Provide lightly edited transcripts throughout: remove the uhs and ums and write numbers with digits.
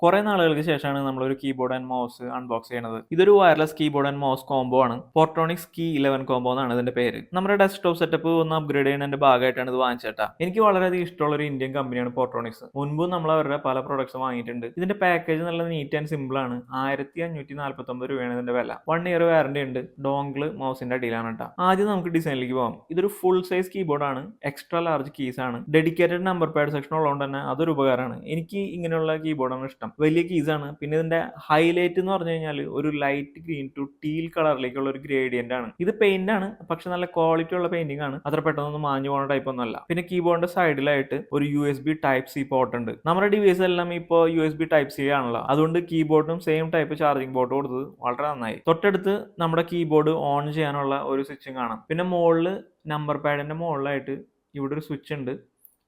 കുറെ നാളുകൾക്ക് ശേഷമാണ് നമ്മളൊരു കീബോർഡ് ആൻഡ് മൗസ് അൺബോക്സ് ചെയ്യുന്നത്. ഇതൊരു wireless keyboard and mouse combo ആണ്. പോർട്രോണിക്സ് കീ 11 കോംബോ എന്നാണ് ഇതിന്റെ പേര്. നമ്മുടെ ഡെസ്ക്ടോപ്പ് സെറ്റപ്പ് ഒന്ന് അപ്ഗ്രേഡ് ചെയ്യുന്നതിന്റെ ഭാഗമായിട്ടാണ് ഇത് വാങ്ങിച്ചേട്ടാ. എനിക്ക് വളരെയധികം ഇഷ്ടമുള്ള ഒരു ഇന്ത്യൻ കമ്പനിയാണ് പോർട്രോണിക്സ്. മുൻപും നമ്മൾ അവരുടെ പല പ്രൊഡക്ട്സ് വാങ്ങിയിട്ടുണ്ട്. ഇതിന്റെ പാക്കേജ് നല്ല നീറ്റ് ആൻഡ് സിമ്പിൾ ആണ്. 1549 രൂപയാണ് ഇതിന്റെ വില. 1 ഇയർ വാറന്റി ഉണ്ട്. ഡോങ്കിള് മൗസിന്റെ അടിയിലാണ് കേട്ടോ. ആദ്യം നമുക്ക് ഡിസൈനിലേക്ക് പോകാം. ഇതൊരു ഫുൾ സൈസ് കീബോർഡ് ആണ്. എക്സ്ട്രാ ലാർജ് കീസ് ആണ്. ഡെഡിക്കേറ്റഡ് നമ്പർ പാഡ് സെക്ഷൻ ഉള്ളതുകൊണ്ട് തന്നെ അതൊരു ഉപകാരമാണ്. എനിക്ക് ഇങ്ങനെയുള്ള കീബോർഡാണ് ഇഷ്ടം. വലിയ കീസ് ആണ്. പിന്നെ ഇതിന്റെ ഹൈലൈറ്റ് എന്ന് പറഞ്ഞു കഴിഞ്ഞാൽ ഒരു ലൈറ്റ് ഗ്രീൻ ടു ടീൽ കളറിലേക്കുള്ള ഒരു ഗ്രേഡിയന്റ് ആണ്. ഇത് പെയിന്റ് ആണ്, പക്ഷെ നല്ല ക്വാളിറ്റി ഉള്ള പെയിന്റിംഗ് ആണ്. അത്ര പെട്ടെന്നൊന്നും മാഞ്ഞു പോകുന്ന ടൈപ്പ് ഒന്നും അല്ല. പിന്നെ കീബോർഡിന്റെ സൈഡിലായിട്ട് ഒരു USB Type-C പോർട്ട് ഉണ്ട്. നമ്മുടെ ഡിവൈസ് എല്ലാം ഇപ്പോൾ USB Type-C ആണല്ലോ. അതുകൊണ്ട് കീബോർഡും സെയിം ടൈപ്പ് ചാർജിംഗ് പോർട്ട് കൊടുത്തത് വളരെ നന്നായി. തൊട്ടടുത്ത് നമ്മുടെ കീബോർഡ് ഓൺ ചെയ്യാനുള്ള ഒരു സ്വിച്ചും കാണാം. പിന്നെ മുകളിൽ നമ്പർ പാഡിന്റെ മുകളിലായിട്ട് ഇവിടെ ഒരു സ്വിച്ച് ഉണ്ട്.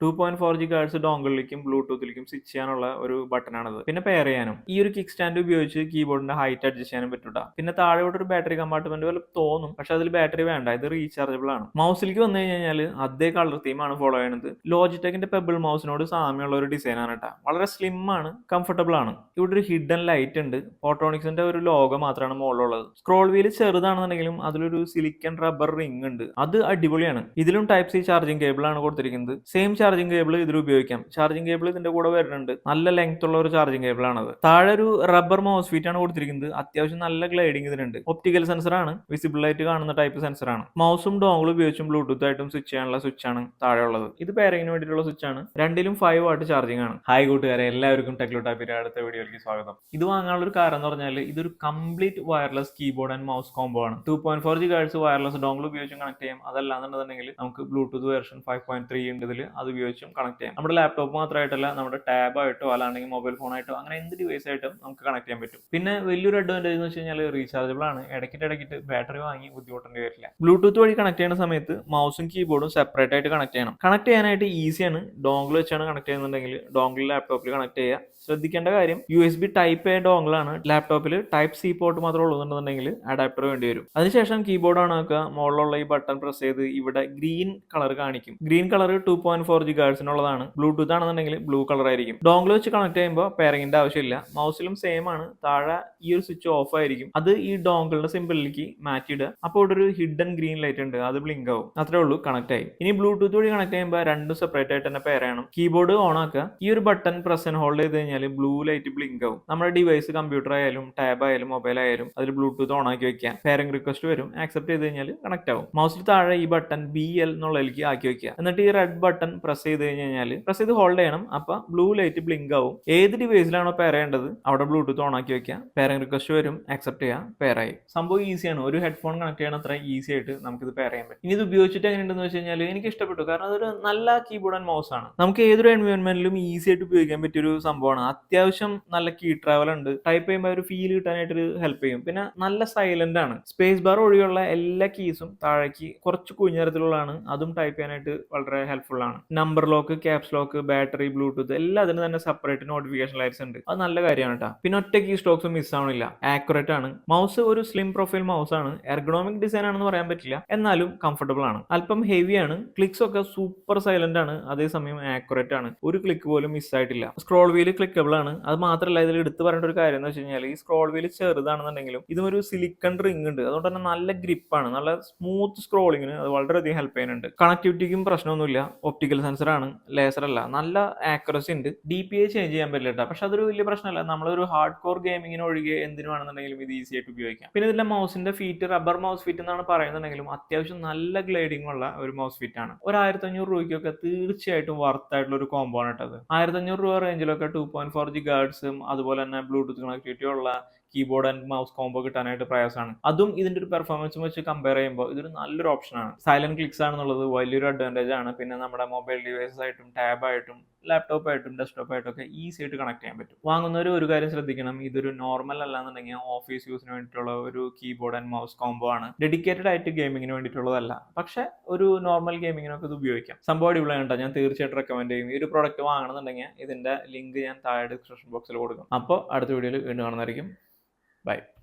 2.4 GHz ഡോങ്കിളിലേക്കും ബ്ലൂടൂത്തിലേക്കും സ്വിച്ച് ചെയ്യാനുള്ള ഒരു ബട്ടണാണത്. പിന്നെ പെയർ ചെയ്യാനും ഈ ഒരു കിക്ക് സ്റ്റാൻഡ് ഉപയോഗിച്ച് കീബോർഡിന്റെ ഹൈറ്റ് അഡ്ജസ്റ്റ് ചെയ്യാനും പറ്റൂട്ടാ. പിന്നെ താഴെ ഒരു ബാറ്ററി കമ്പാർട്ട്മെന്റ് പോലെ തോന്നും, പക്ഷെ അതിൽ ബാറ്ററി വേണ്ട, ഇത് റീചാർജബിൾ ആണ്. മൗസിലേക്ക് വന്നു കഴിഞ്ഞാൽ അതേ കളർ തീമാണ് ഫോളോ ചെയ്യുന്നത്. ലോജിടെക്കിന്റെ പെബിൾ മൗസിനോട് സാമ്യമുള്ള ഒരു ഡിസൈൻ ആണ് കേട്ടോ. വളരെ സ്ലിം ആണ്, കംഫർട്ടബിൾ ആണ്. ഇവിടെ ഒരു ഹിഡൻ ലൈറ്റ് ഉണ്ട്. പോർട്രോണിക്സിന്റെ ഒരു ലോഗോ മാത്രമാണ് മുകളിലുള്ളത്. സ്ക്രോൾ വീല് ചെറുതാണെന്നുണ്ടെങ്കിലും അതിലൊരു സിലിക്കൺ റബ്ബർ റിംഗ് ഉണ്ട്. അത് അടിപൊളിയാണ്. ഇതിലും Type-C ചാർജിംഗ് കേബിൾ ആണ് കൊടുത്തിരിക്കുന്നത്. സെയിം ചാർജിംഗ് കേബിൾ ഇതിൽ ഉപയോഗിക്കാം. ചാർജിംഗ് കേബിൾ ഇതിന്റെ കൂടെ വരുന്നുണ്ട്. നല്ല ലെങ്ത് ഉള്ള ഒരു ചാർജിംഗ് കേബിൾ ആണത്. താഴെ ഒരു റബ്ബർ മൗസ് ഫീറ്റ് ആണ് കൊടുത്തിരിക്കുന്നത്. അത്യാവശ്യം നല്ല ഗ്ലൈഡിംഗ് ഇതിനുണ്ട്. ഒപ്റ്റിക്കൽ സെൻസർ ആണ്. വിസിബിൾ ആയിട്ട് കാണുന്ന ടൈപ്പ് സെൻസർ ആണ്. മൗസും ഡോങ്കിളും ഉപയോഗിച്ചും ബ്ലൂടൂത്ത് ആയിട്ടും സ്വിച്ച് ചെയ്യാനുള്ള സ്വിച്ച് ആണ് താഴെ ഉള്ളത്. ഇത് പെയറിങ്ങിന് വേണ്ടിയിട്ടുള്ള സ്വിച്ച് ആണ്. രണ്ടിലും 5 വാട്ട് ചാർജിംഗ് ആണ്. ഹായ് കൂട്ടുകാരെ, എല്ലാവർക്കും ടെക്ലോട്ടാപ്പിന്റെ അടുത്ത വീഡിയോയിലേക്ക് സ്വാഗതം. ഇത് വാങ്ങാനുള്ള ഒരു കാരണം എന്ന് പറഞ്ഞാൽ ഇതൊരു complete wireless keyboard and mouse combo ആണ്. 2.4 GHz വയർലെസ് ഡോങ്കിൾ ഉപയോഗിച്ചും കണക്ട് ചെയ്യാം. അതല്ലാന്നുണ്ടെങ്കിൽ നമുക്ക് ബ്ലൂടൂത്ത് വെർഷൻ 5.3 ഉണ്ട് ഇതിൽ. അത് ഉപയോഗിച്ചും കണക്ട് ചെയ്യാം. നമ്മുടെ ലാപ്ടോപ്പ് മാത്രമായിട്ടല്ല, നമ്മുടെ ടാബ് ആയിട്ടോ അല്ലാണ്ടെങ്കിൽ മൊബൈൽ ഫോൺ ആയിട്ടോ അങ്ങനെ എന്ത് ഡിവൈസ് ആയിട്ടും നമുക്ക് കണക്ട് ചെയ്യാൻ പറ്റും. പിന്നെ വലിയൊരു അഡ്വാൻറ്റേജ് എന്ന് വെച്ച് കഴിഞ്ഞാൽ റീചാർജബിൾ ആണ്. ഇടയ്ക്കിട്ട് ബാറ്ററി വാങ്ങി ബുദ്ധിമുട്ടേണ്ടി വരില്ല. ബ്ലൂടൂത്ത് വഴി കണക്ട് ചെയ്യുന്ന സമയത്ത് മൗസും കീബോർഡും സെപ്പറേറ്റ് ആയിട്ട് കണക്ട് ചെയ്യണം. കണക്ട് ചെയ്യാനായിട്ട് ഈസിയാണ്. ഡോങ്കിൾ വെച്ചാണ് കണക്ട് ചെയ്യുന്നുണ്ടെങ്കിൽ ഡോങ്കിൾ ലാപ്ടോപ്പിൽ കണക്ട് ചെയ്യുക. ശ്രദ്ധിക്കേണ്ട കാര്യം USB Type-A ഡോങ്കിൾ ആണ്. ലാപ്ടോപ്പിൽ Type-C പോർട്ട് മാത്രം ഉള്ളതെന്നുണ്ടെങ്കിൽ അഡാപ്റ്റർ വേണ്ടി വരും. അതിനുശേഷം കീബോർഡ് ആണ് ആക്കുക. മുകളിലുള്ള ഈ ബട്ടൺ പ്രസ് ചെയ്ത് ഇവിടെ ഗ്രീൻ കളർ കാണിക്കും. ഗ്രീൻ കളർ 2.4 GHz ഉള്ളതാണ്. ബ്ലൂടൂത്ത് ആണെന്നുണ്ടെങ്കിൽ ബ്ലൂ കളർ ആയിരിക്കും. ഡോങ്കിൾ വെച്ച് കണക്ട് ചെയ്യുമ്പോൾ പെയറിങ്ങിന്റെ ആവശ്യമില്ല. മൗസിലും സെയിം ആണ്. താഴെ ഈ ഒരു സ്വിച്ച് ഓഫ് ആയിരിക്കും. അത് ഈ ഡോങ്കിളിന്റെ സിമ്പിളിലേക്ക് മാറ്റിയിടുക. അപ്പോൾ ഇവിടെ ഒരു ഹിഡൻ ഗ്രീൻ ലൈറ്റ് ഉണ്ട്. അത് ബ്ലിങ്ക് ആവും. അത്രേ ഉള്ളൂ, കണക്ട് ആയി. ഇനി ബ്ലൂടൂത്ത് വഴി കണക്ട് ചെയ്യുമ്പോൾ രണ്ടും സെപ്പറേറ്റ് ആയിട്ട് തന്നെ പെയർ ചെയ്യണം. കീബോർഡ് ഓൺ ആക്കുക. ഈ ഒരു ബട്ടൺ പ്രസ് ആൻഡ് ഹോൾഡ് ചെയ്ത് കഴിഞ്ഞാൽ ബ്ലൂ ലൈറ്റ് ബ്ലിങ്ക് ആവും. നമ്മുടെ ഡിവൈസ് കമ്പ്യൂട്ടർ ആയാലും ടാബ് ആയാലും മൊബൈൽ ആയാലും അതിൽ ബ്ലൂടൂത്ത് ഓൺ ആക്കി വെക്കുക. പെയറിംഗ് റിക്വസ്റ്റ് വരും. ആക്സെപ്റ്റ് ചെയ്ത് കഴിഞ്ഞാൽ കണക്ട് ആവും. മൗസിൽ താഴെ ഈ ബട്ടൺ BL എന്നുള്ളതിലേക്ക് ആക്കി വെക്കുക. എന്നിട്ട് ഈ റെഡ് ബട്ടൺ പ്രസ് ചെയ്ത് കഴിഞ്ഞാൽ പ്രസ് ചെയ്ത് ഹോൾഡ് ചെയ്യണം. അപ്പൊ ബ്ലൂ ലൈറ്റ് ബ്ലിങ്ക് ആവും. ഏത് ഡിവൈസിലാണോ പെയർ ചെയ്യേണ്ടത് അവിടെ ബ്ലൂടൂത്ത് ഓൺ ആക്കി വെക്കുക. പെയറിംഗ് റിക്വസ്റ്റ് വരും. ആക്സെപ്റ്റ് ചെയ്യുക. പെയർ ആയി. സംഭവം ഈസിയാണ്. ഒരു ഹെഡ്ഫോൺ കണക്ട് ചെയ്യണം അത്ര ഈസി ആയിട്ട് നമുക്കിത് പെയർ ചെയ്യാൻ പറ്റും. ഇനി ഇത് ഉപയോഗിച്ചിട്ട് എങ്ങനെയുണ്ടെന്ന് വെച്ച് കഴിഞ്ഞാൽ എനിക്ക് ഇഷ്ടപ്പെട്ടു. കാരണം അതൊരു നല്ല കീബോർഡ് ആൻഡ് മൗസ് ആണ്. നമുക്ക് ഏതൊരു എൻവയോൺമെന്റിലും ഈസി ആയിട്ട് ഉപയോഗിക്കാൻ പറ്റിയ ഒരു സംഭവമാണ്. അത്യാവശ്യം നല്ല കീ ട്രാവൽ ഉണ്ട്. ടൈപ്പ് ചെയ്യുമ്പോൾ ഒരു ഫീൽ കിട്ടാനായിട്ട് ഹെൽപ്പ് ചെയ്യും. പിന്നെ നല്ല സൈലന്റ് ആണ്. സ്പേസ് ബാർ ഒഴിയുള്ള എല്ലാ കീസും താഴേക്ക് കുറച്ച് കുഞ്ഞിരത്തിലുള്ളതാണ്. അതും ടൈപ്പ് ചെയ്യാനായിട്ട് വളരെ ഹെൽപ്ഫുൾ ആണ്. Number lock, caps lock, battery, Bluetooth എല്ലാത്തിനും തന്നെ സെപ്പറേറ്റ് നോട്ടിഫിക്കേഷൻ ലൈറ്റ്സ് ഉണ്ട്. അത് നല്ല കാര്യമാണ് കേട്ടോ. പിന്നെ ഒറ്റ കീ സ്ട്രോക്സും മിസ് ആവണില്ല. ആക്യുറേറ്റ് ആണ്. മൗസ് ഒരു സ്ലിം പ്രൊഫൈൽ മൗസ് ആണ്. എർഗണോമിക് ഡിസൈൻ ആണെന്ന് പറയാൻ പറ്റില്ല, എന്നാലും കംഫർട്ടബിൾ ആണ്. അല്പം ഹെവി ആണ്. ക്ലിക്സ് ഒക്കെ സൂപ്പർ സൈലന്റ് ആണ്. അതേസമയം ആക്യുറേറ്റ് ആണ്. ഒരു ക്ലിക്ക് പോലും മിസ് ആയിട്ടില്ല. സ്ക്രോൾ വീല് ക്ലിക്കബിൾ ആണ്. അത് മാത്രമല്ല ഇതിൽ എടുത്തു പറയേണ്ട ഒരു കാര്യം എന്ന് വെച്ച് കഴിഞ്ഞാൽ ഈ സ്ക്രോൾ വീല് ചെറുതാണെന്നുണ്ടെങ്കിലും ഇതും ഒരു സിലിക്കൺ റിംഗ് ഉണ്ട്. അതുകൊണ്ട് തന്നെ നല്ല ഗ്രിപ്പാണ്. നല്ല സ്മൂത്ത് സ്ക്രോളിങ്ങിന് അത് വളരെയധികം ഹെൽപ്പ് ചെയ്യുന്നുണ്ട്. കണക്ടിവിറ്റിക്കും പ്രശ്നമൊന്നുമില്ല. ഒപ്റ്റിക്കൽ സെൻസർ ആണ്, ലേസർ അല്ല. നല്ല ആക്യുറസി ഉണ്ട്. DPI ചേഞ്ച് ചെയ്യാൻ പറ്റില്ല, പക്ഷെ അതൊരു വലിയ പ്രശ്നമല്ല. നമ്മളൊരു ഹാർഡ് കോർ ഗെയിമിങ്ങിന് ഒഴികെ എന്തിനാണെന്നുണ്ടെങ്കിലും ഇത് ഈസി ആയിട്ട് ഉപയോഗിക്കാം. പിന്നെ ഇതിന്റെ മൗസിന്റെ ഫീറ്റ് റബ്ബർ മൗസ് ഫീറ്റ് എന്നാണ് പറയുന്നുണ്ടെങ്കിലും അത്യാവശ്യം നല്ല ഗ്ലൈഡിംഗ് ഉള്ള ഒരു മൗസ് ഫീറ്റ് ആണ്. ഒരു 1500 രൂപയ്ക്കൊക്കെ തീർച്ചയായിട്ടും വർത്ത് ആയിട്ടുള്ള ഒരു കോംബോ ആണ് ഇട്ടത്. 1500 രൂപ റേഞ്ചിലൊക്കെ 2.4 GHz അതുപോലെ തന്നെ ബ്ലൂടൂത്ത് കണക്ടിവിറ്റി ഉള്ള കീബോർഡ് ആൻഡ് മൗസ് കോംബോ കിട്ടാനായിട്ട് പ്രയാസമാണ്. അതും ഇതിന്റെ ഒരു പെർഫോമൻസും വെച്ച് കമ്പയർ ചെയ്യുമ്പോൾ ഇതൊരു നല്ലൊരു ഓപ്ഷനാണ്. സൈലന്റ് ക്ലിക്സ് ആണെന്നുള്ളത് വലിയൊരു അഡ്വാൻറ്റേജ് ആണ്. പിന്നെ നമ്മുടെ മൊബൈൽ ഡിവൈസസ് ആയിട്ടും ടാബ് ആയിട്ടും ലാപ്ടോപ്പ് ആയിട്ടും ഡെസ്ക്ടോപ്പ് ആയിട്ടും ഒക്കെ ഈസി ആയിട്ട് കണക്ട് ചെയ്യാൻ പറ്റും. വാങ്ങുന്നവർ ഒരു കാര്യം ശ്രദ്ധിക്കണം, ഇതൊരു നോർമൽ അല്ലാന്നുണ്ടെങ്കിൽ ഓഫീസ് യൂസിന് വേണ്ടിയിട്ടുള്ള ഒരു കീബോർഡ് ആൻഡ് മൗസ് കോംബോ ആണ്. ഡെഡിക്കേറ്റഡ് ആയിട്ട് ഗെയിമിങ്ങിന് വേണ്ടിയിട്ടുള്ളതല്ല. പക്ഷെ ഒരു നോർമൽ ഗെയിമിങ്ങിനൊക്കെ ഇത് ഉപയോഗിക്കാം. സംഭവം അടിപൊളിയാണ്. ഞാൻ തീർച്ചയായിട്ടും റെക്കമെൻഡ് ചെയ്യും. ഈ ഒരു പ്രോഡക്റ്റ് വാങ്ങണമെന്നുണ്ടെങ്കിൽ ഇതിന്റെ ലിങ്ക് ഞാൻ താഴെ ഡിസ്ക്രിപ്ഷൻ ബോക്സിൽ കൊടുക്കും. അപ്പോൾ അടുത്ത വീഡിയോയിൽ വീണ്ടും കാണുന്നതായിരിക്കും. Bye.